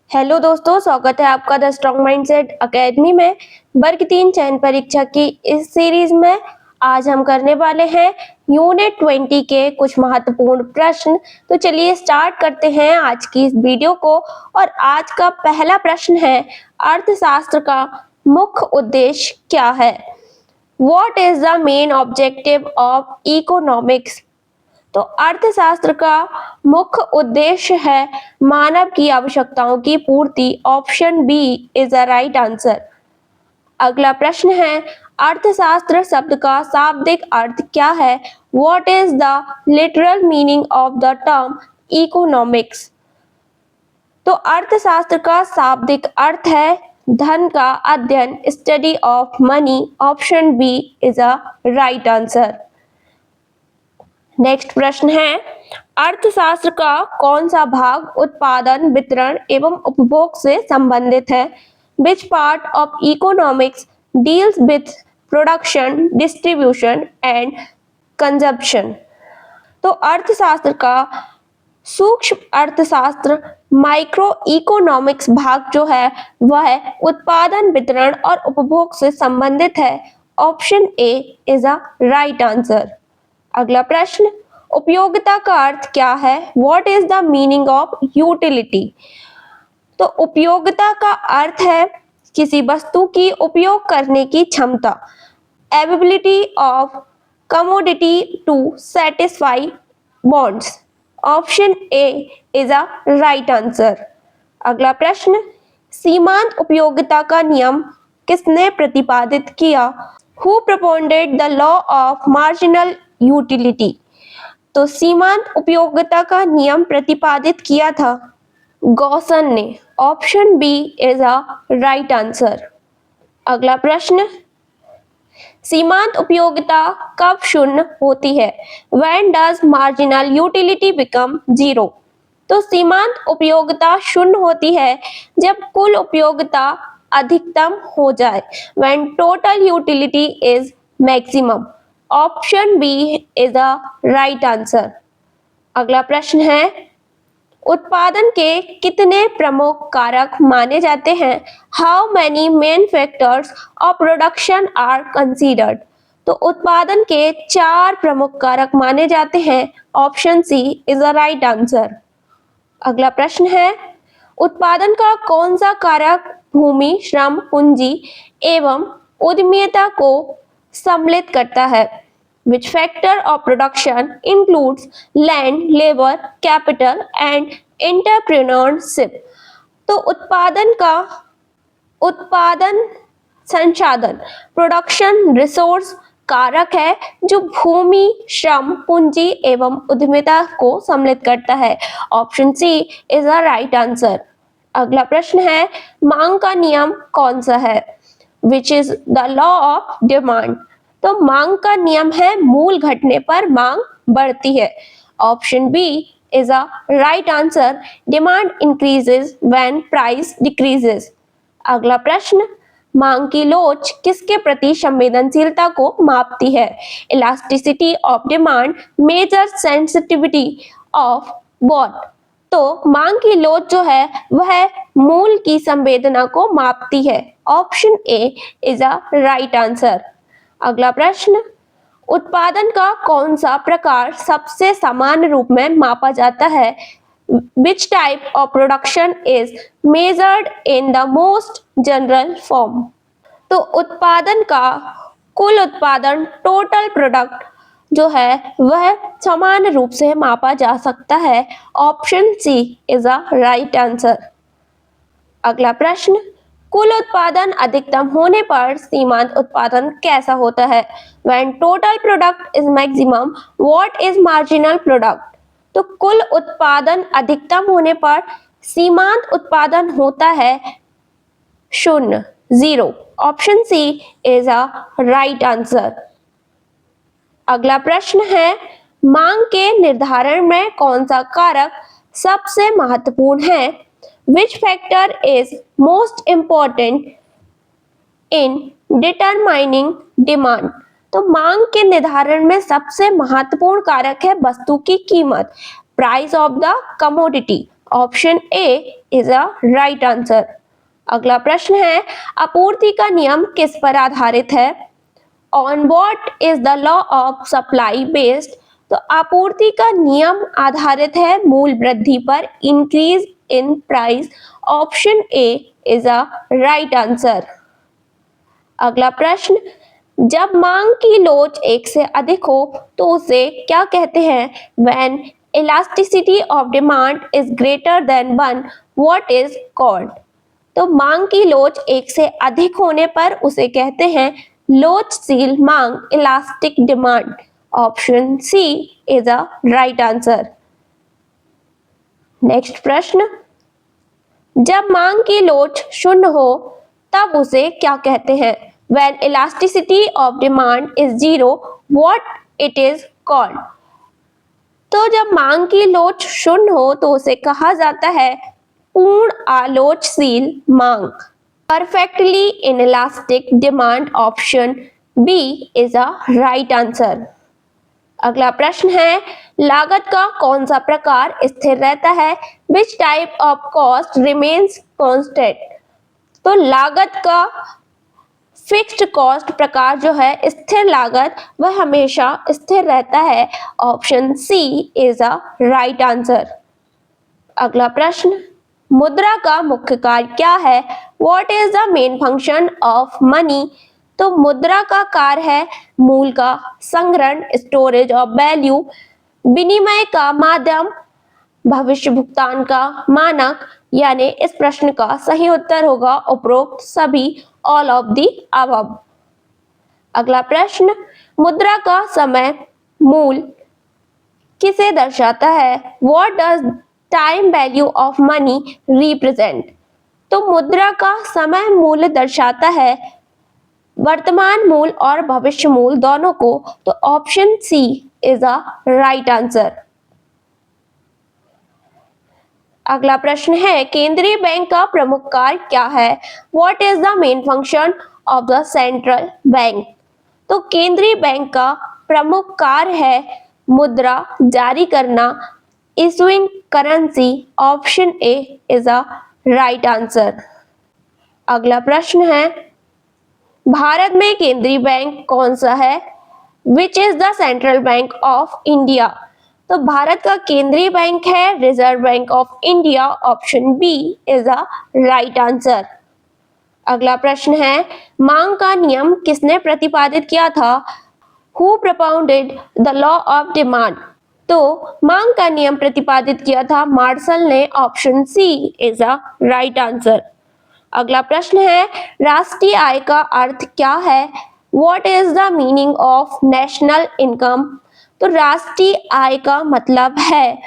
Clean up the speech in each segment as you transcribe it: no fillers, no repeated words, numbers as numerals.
Hello दोस्तों, स्वागत है आपका द स्ट्रॉन्ग माइंडसेट एकेडमी में। वर्ग 3 चयन परीक्षा की इस सीरीज में आज हम करने वाले हैं यूनिट 20 के कुछ महत्वपूर्ण प्रश्न। तो चलिए स्टार्ट करते हैं आज की इस वीडियो को। और आज का पहला प्रश्न है, अर्थशास्त्र का मुख्य उद्देश्य क्या है? What is the main objective of economics? तो अर्थशास्त्र का मुख्य उद्देश्य है मानव की आवश्यकताओं की पूर्ति। Option B is the right answer. अगला प्रश्न है, अर्थशास्त्र शब्द का शाब्दिक अर्थ क्या है? What is the literal meaning of the term economics? तो अर्थशास्त्र का शाब्दिक अर्थ है धन का अध्ययन, study of money. Option B is a right answer. Next प्रश्न है, अर्थशास्त्र का कौन सा भाग उत्पादन, वितरण एवं उपभोग से संबंधित है? Which part of economics deals with production, distribution and consumption? तो अर्थशास्त्र का सूक्ष्म अर्थशास्त्र, माइक्रो इकोनॉमिक्स भाग जो है वह उत्पादन, वितरण और उपभोग से संबंधित है। Option A is a right answer. अगला प्रश्न, उपयोगिता का अर्थ क्या है? What is the meaning of utility? तो उपयोगिता का अर्थ है किसी वस्तु की उपयोग करने की क्षमता, ability of commodity to satisfy wants. Option A is a right answer. अगला प्रश्न, सीमांत उपयोगिता का नियम किसने प्रतिपादित किया? Who propounded the law of marginal utility? तो सीमांत उपयोगिता का नियम प्रतिपादित किया था गॉसन ने। Option B is a right answer. अगला प्रश्न, सीमांत उपयोगिता कब शून्य होती है? When does marginal utility become zero? तो सीमांत उपयोगिता शून्य होती है जब कुल उपयोगिता अधिकतम हो जाए, when total utility is maximum. Option B is the right answer. अगला प्रश्न है, उत्पादन के कितने प्रमुख कारक माने जाते हैं? How many main factors of production are considered? तो उत्पादन के 4 प्रमुख कारक माने जाते हैं। Option C is the right answer. अगला प्रश्न है, उत्पादन का कौन सा कारक भूमि, श्रम, पूंजी एवं उद्यमिता को सम्मिलित करता है? Which factor of production includes land, labor, capital and entrepreneurship? तो उत्पादन संसाधन, प्रोडक्शन रिसोर्स कारक है जो भूमि, श्रम, पूंजी एवं उद्यमिता को सम्मिलित करता है। Option C is a right answer. अगला प्रश्न है, मांग का नियम कौन सा है? Which is the law of demand? तो मांग का नियम है मूल घटने पर मांग बढ़ती है। Option B is a right answer. Demand increases when price decreases. अगला प्रश्न, मांग की लोच किसके प्रति संवेदनशीलता को मापती है? Elasticity of demand measures sensitivity of what? तो मांग की लोच जो है वह मूल की संवेदना को मापती है। Option A is a right answer. अगला प्रश्न, उत्पादन का कौन सा प्रकार सबसे सामान्य रूप में मापा जाता है? Which type of production is measured in the most general form? तो उत्पादन का कुल उत्पादन, टोटल प्रोडक्ट जो है वह समान रूप से मापा जा सकता है। Option C is a right answer. अगला प्रश्न, कुल उत्पादन अधिकतम होने पर सीमांत उत्पादन कैसा होता है? When total product is maximum, what is marginal product? तो कुल उत्पादन अधिकतम होने पर सीमांत उत्पादन होता है शून्य, zero. Option C is a right answer. अगला प्रश्न है, मांग के निर्धारण में कौन सा कारक सबसे महत्वपूर्ण है? Which factor is most important in determining demand? तो मांग के निर्धारण में सबसे महत्वपूर्ण कारक है वस्तु की कीमत, price of the commodity. Option A is a right answer. अगला प्रश्न है, आपूर्ति का नियम किस पर आधारित है? On what is the law of supply based? तो आपूर्ति का नियम आधारित है मूल वृद्धि पर, increase in price. Option A is a right answer. अगला प्रश्न, जब मांग की लोच एक से अधिक हो तो उसे क्या कहते हैं? When elasticity of demand is greater than one, what is called? तो मांग की लोच एक से अधिक होने पर उसे कहते हैं लोचशील मांग, elastic demand. Option C is a right answer. Next प्रश्न, जब मांग की लोच शून्य हो तब उसे क्या कहते हैं? When elasticity of demand is zero, what it is called? तो जब मांग की लोच शून्य हो तो उसे कहा जाता है पूर्ण आलोचशील मांग, perfectly inelastic demand. Option B is a right answer. अगला प्रश्न है, लागत का कौन सा प्रकार स्थिर रहता है? Which type of cost remains constant? तो लागत का फिक्स्ड कॉस्ट प्रकार जो है स्थिर लागत, वह हमेशा स्थिर रहता है। Option C is a right answer. अगला प्रश्न, मुद्रा का मुख्य कार्य क्या है? What is the main function of money? तो मुद्रा का कार्य है मूल का संग्रहण, स्टोरेज ऑफ वैल्यू, विनिमय का माध्यम, भविष्य भुगतान का मानक। यानी इस प्रश्न का सही उत्तर होगा उपरोक्त सभी, ऑल ऑफ दी अबव। अगला प्रश्न, मुद्रा का समय मूल किसे दर्शाता है? What does time value of money represent? तो मुद्रा का समय मूल्य दर्शाता है वर्तमान मूल्य और भविष्य मूल्य दोनों को। तो option C is a right answer. अगला प्रश्न है, केंद्रीय बैंक का प्रमुख कार्य क्या है? What is the main function of the central bank? तो केंद्रीय बैंक का प्रमुख कार्य है मुद्रा जारी करना, issuing currency. Option A is a right answer. अगला प्रश्न है, भारत में केंद्रीय बैंक कौन सा है? Which is the central bank of India? तो भारत का केंद्रीय बैंक है Reserve Bank of India. Option B is a right answer. अगला प्रश्न है, मांग का नियम किसने प्रतिपादित किया था? Who propounded the law of demand? तो मांग का नियम प्रतिपादित किया था मार्शल ने। Option C is a right answer. अगला प्रश्न है, राष्ट्रीय आय का अर्थ क्या है? What is the meaning of national income? तो राष्ट्रीय आय का मतलब है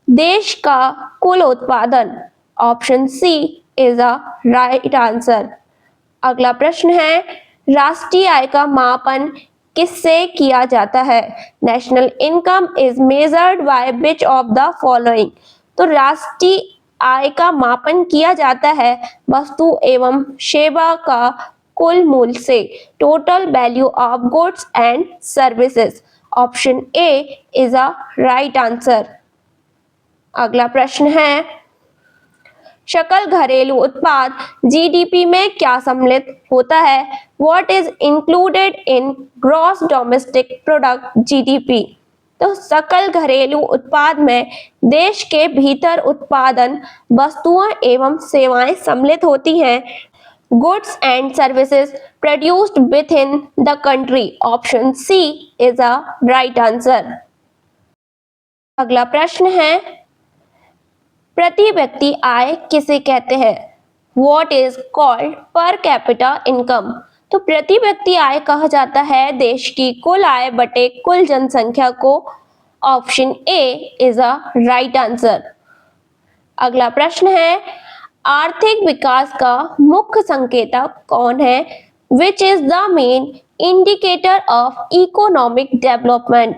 देश का कुल उत्पादन। Option C is a right answer. अगला प्रश्न है, राष्ट्रीय आय का मापन किससे किया जाता है? National income is measured by which of the following? तो राष्ट्रीय आय का मापन किया जाता है वस्तु एवं सेवा का कुल मूल्य से, total value of goods and services. Option A is a right answer. अगला प्रश्न है, सकल घरेलू उत्पाद जीडीपी में क्या सम्मिलित होता है? What is included in gross domestic product GDP? तो सकल घरेलू उत्पाद में देश के भीतर उत्पादन वस्तुओं एवं सेवाएं सम्मिलित होती हैं। Goods and services produced within the country. Option C is a right answer. अगला प्रश्न है, प्रति व्यक्ति आय किसे कहते हैं? What is called per capita income? तो प्रति व्यक्ति आय कहा जाता है देश की कुल आय बटे कुल जनसंख्या को। Option A is a right answer. अगला प्रश्न है, आर्थिक विकास का मुख्य संकेतक कौन है? Which is the main indicator of economic development?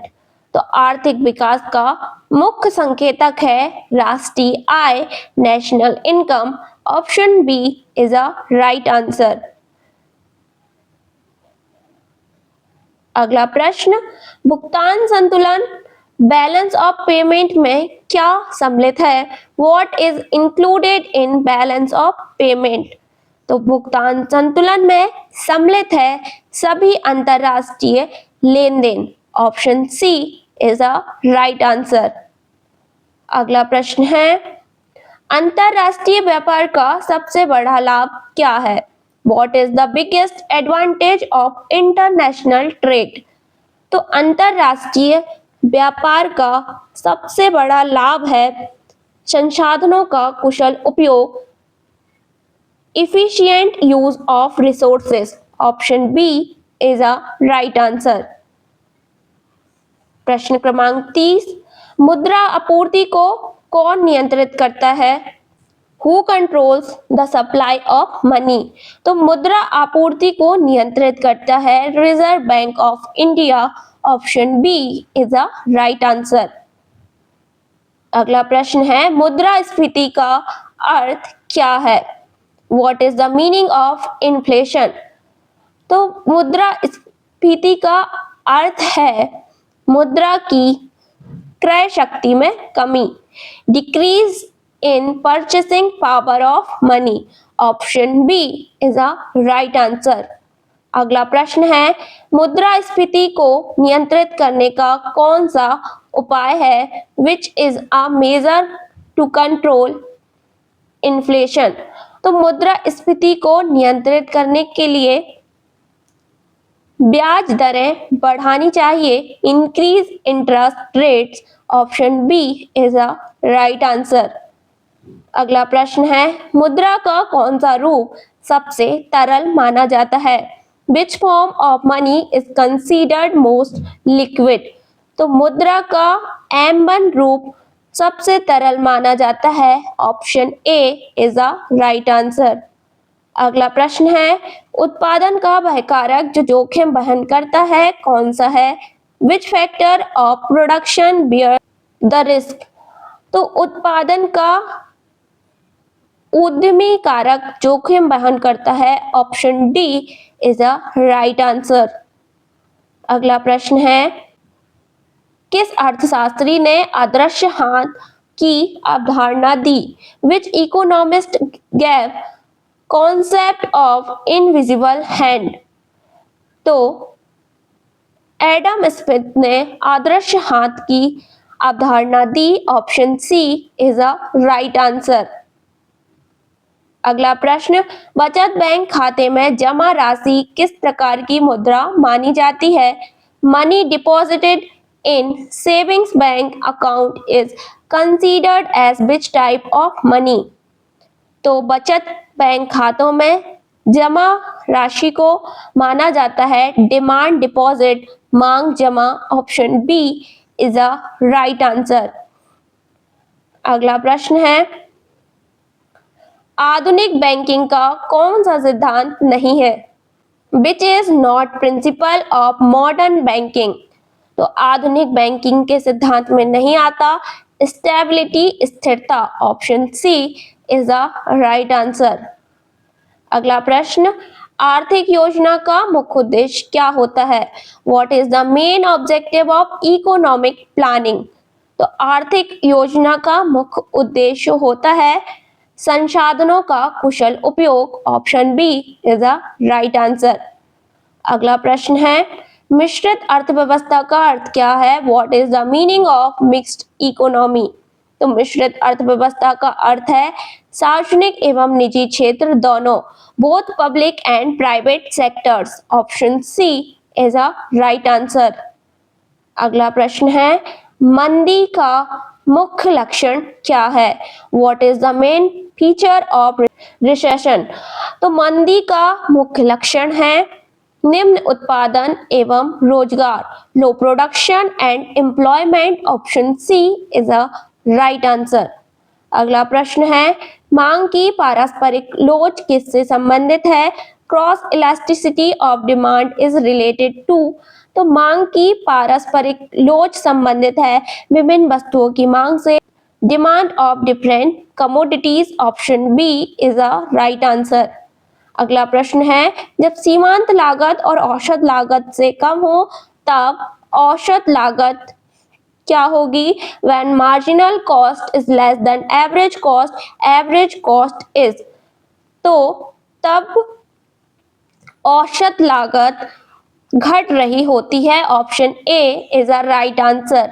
तो आर्थिक विकास का मुख्य संकेतक है राष्ट्रीय आय, national income. Option B is a right answer. अगला प्रश्न, भुगतान संतुलन बैलेंस ऑफ पेमेंट में क्या सम्मिलित है? What is included in balance of payment? तो भुगतान संतुलन में सम्मिलित है सभी अंतरराष्ट्रीय लेन देन। Option C is a right answer. अगला प्रश्न है, अंतरराष्ट्रीय व्यापार का सबसे बड़ा लाभ क्या है? What is the biggest advantage of international trade? तो अंतरराष्ट्रीय व्यापार का सबसे बड़ा लाभ है संसाधनों का कुशल उपयोग, efficient use of resources. Option B is a right answer. प्रश्न क्रमांक 30, मुद्रा आपूर्ति को कौन नियंत्रित करता है? Who controls the supply of money? तो मुद्रा आपूर्ति को नियंत्रित करता है Reserve Bank of India. Option B is a right answer. अगला प्रश्न है, मुद्रास्फीति का अर्थ क्या है? What is the meaning of inflation? तो मुद्रास्फीति का अर्थ है मुद्रा की क्रय शक्ति में कमी, decrease in purchasing power of money. Option B is a right answer. अगला प्रश्न है, मुद्रास्फीति को नियंत्रित करने का कौन सा उपाय है? Which is a measure to control inflation? तो मुद्रास्फीति को नियंत्रित करने के लिए ब्याज दरें बढ़ानी चाहिए, increase interest rates. Option B is a right answer. अगला प्रश्न है, मुद्रा का कौन सा रूप सबसे तरल माना जाता है? Which form of money is considered most liquid? तो मुद्रा का M1 रूप सबसे तरल माना जाता है। Option A is a right answer. अगला प्रश्न है, उत्पादन का वह कारक जो जोखिम वहन करता है कौन सा है? Which factor of production bear the risk? तो उत्पादन का उद्यमी कारक जोखिम वहन करता है। Option D is a right answer. अगला प्रश्न है, किस अर्थशास्त्री ने अदृश्य हाथ की अवधारणा दी? Which economist gave concept of invisible hand? तो एडम स्मिथ ने अदृश्य हाथ की अवधारणा दी। Option C is a right answer. अगला प्रश्न, बचत बैंक खाते में जमा राशि किस प्रकार की मुद्रा मानी जाती है? Money deposited in savings bank account is considered as which type of money? तो बचत बैंक खातों में जमा राशि को माना जाता है डिमांड डिपॉजिट, मांग जमा। Option B is a right answer. अगला प्रश्न है, आधुनिक बैंकिंग का कौन सा सिद्धांत नहीं है? Which is not principle of modern banking? तो आधुनिक बैंकिंग के सिद्धांत में नहीं आता स्टेबिलिटी, स्थिरता। Option C is a right answer. अगला प्रश्न, आर्थिक योजना का मुख्य उद्देश्य क्या होता है? What is the main objective of economic planning? तो आर्थिक योजना का मुख्य उद्देश्य होता है संसाधनों का कुशल उपयोग। Option B is a right answer. अगला प्रश्न है, मिश्रित अर्थव्यवस्था का अर्थ क्या है? What is the meaning of mixed economy? तो मिश्रित अर्थव्यवस्था का अर्थ है सार्वजनिक एवं निजी क्षेत्र दोनों, both public and private sectors. Option C is a right answer. अगला प्रश्न है, मंदी का मुख्य लक्षण क्या है? What is the main feature of recession? तो मंदी का मुख्य लक्षण है निम्न उत्पादन एवं रोजगार, low production and employment. Option C is a right answer. अगला प्रश्न है, मांग की पारस्परिक लोच किससे संबंधित है? Cross elasticity of demand is related to? तो मांग की पारस्परिक लोच संबंधित है विभिन्न वस्तुओं की मांग से, demand of different commodities. Option B is a right answer. अगला प्रश्न है, जब सीमांत लागत और औसत लागत से कम हो तब औसत लागत क्या होगी? When marginal cost is less than average cost is, तो तब औसत लागत घट रही होती है। Option A is a right answer.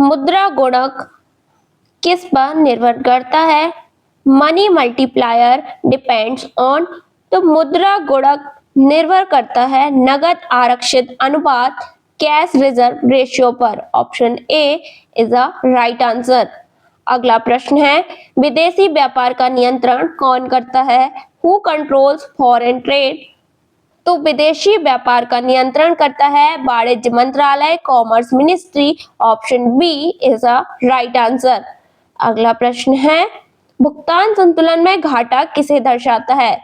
मुद्रा गुणक किस पर निर्भर करता है? मनी मल्टीप्लायर डिपेंड्स ऑन, तो मुद्रा गुणक निर्भर करता है नगद आरक्षित अनुपात कैश रिजर्व रेशियो पर। Option A is a right answer. अगला प्रश्न है, विदेशी व्यापार का नियंत्रण कौन करता है? Who controls foreign trade? तो विदेशी व्यापार का नियंत्रण करता है वाणिज्य मंत्रालय, commerce ministry. Option B is a right answer. अगला प्रश्न है, भुगतान संतुलन में घाटा किसे दर्शाता है?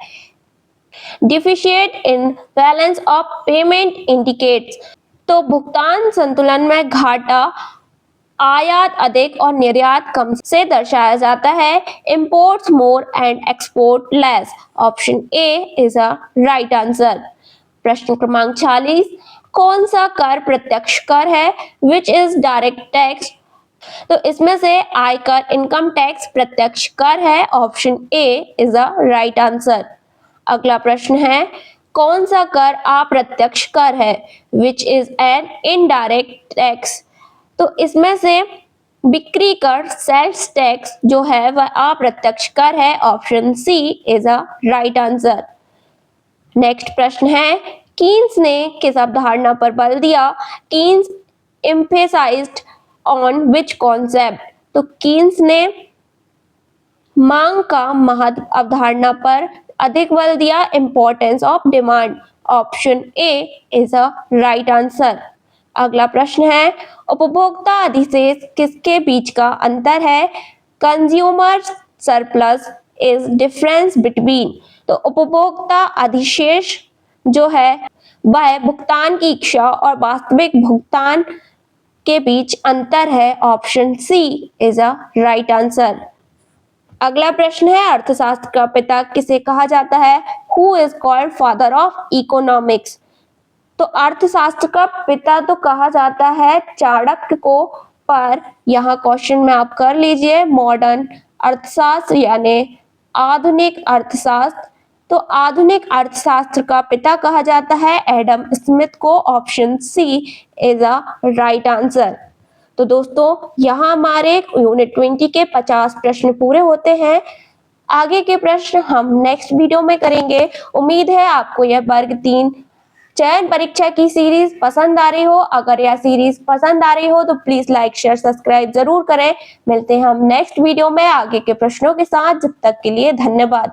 Deficit in balance of payment indicates, तो भुगतान संतुलन में घाटा आयात अधिक और निर्यात कम से दर्शाया जाता है। Imports more and export less. Option A is a right answer. प्रश्न क्रमांक 46, कौन सा कर प्रत्यक्ष कर है? Which is direct tax? तो इसमें से आयकर इनकम टैक्स प्रत्यक्ष कर है। Option A is a right answer. अगला प्रश्न है, कौन सा कर अप्रत्यक्ष कर है? Which is an indirect tax? तो इसमें से बिक्री कर सेल्स टैक्स जो है वह अप्रत्यक्ष कर है। Option C is a right answer. Next प्रश्न है, कीन्स ने किस अवधारणा पर बल दिया? Keynes emphasized on which concept? तो कीन्स ने मांग का महत्व अवधारणा पर अधिक बल दिया। Importance of demand. Option A is a right answer. अगला प्रश्न है, उपभोक्ता अधिशेष किसके बीच का अंतर है? Consumer surplus is difference between, तो उपभोक्ता अधिशेष जो है वह भुगतान की इच्छा और वास्तविक भुगतान के बीच अंतर है। Option C is a right answer. अगला प्रश्न है, अर्थशास्त्र का पिता किसे कहा जाता है? Who is called father of economics? तो अर्थशास्त्र का पिता तो कहा जाता है चाणक्य को, पर यहाँ क्वेश्चन में आप कर लीजिए मॉडर्न अर्थशास्त्र यानी आधुनिक अर्थशास्त्र। तो आधुनिक अर्थशास्त्र का पिता कहा जाता है एडम स्मिथ को। Option C is a right answer. तो दोस्तों यहाँ हमारे यूनिट 20 के 50 प्रश्न पूरे होते हैं। आगे के प्रश्न हम नेक्स्ट वीडियो में करेंगे। उम्मीद है आपको यह वर्ग 3 चयन परीक्षा की सीरीज पसंद आ रही हो। अगर यह सीरीज पसंद आ रही हो तो प्लीज लाइक शेयर सब्सक्राइब जरूर करें। मिलते हैं हम नेक्स्ट वीडियो में आगे के प्रश्नों के साथ। जब तक के लिए धन्यवाद।